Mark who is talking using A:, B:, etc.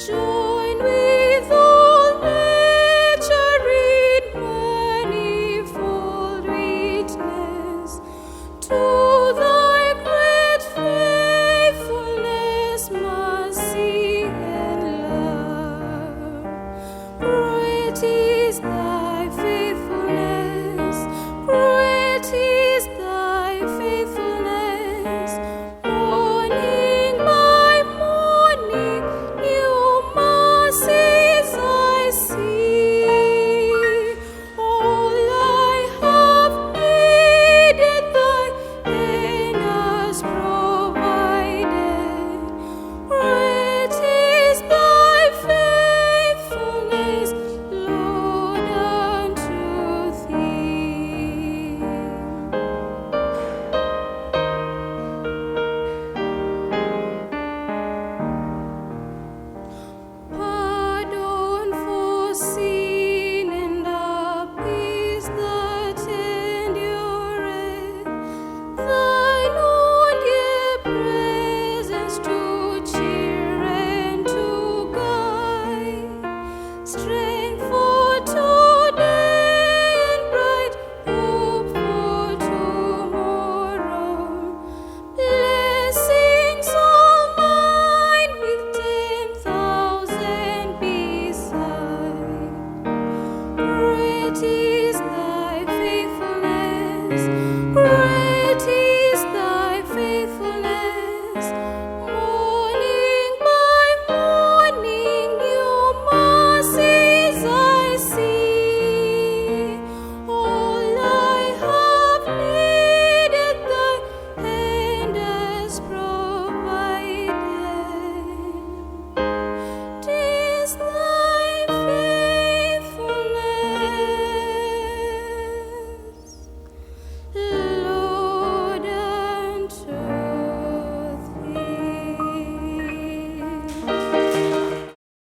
A: Join with all nature in manifold witness to thy great faithfulness, mercy, and love. Great is thy faithfulness, great is thy faithfulness. Morning by morning, new mercies I see. All I have needed, thy hand has provided. Great is thy faithfulness, Lord, unto thee. Pardon for sin and a peace that endureth. Thine own dear presence to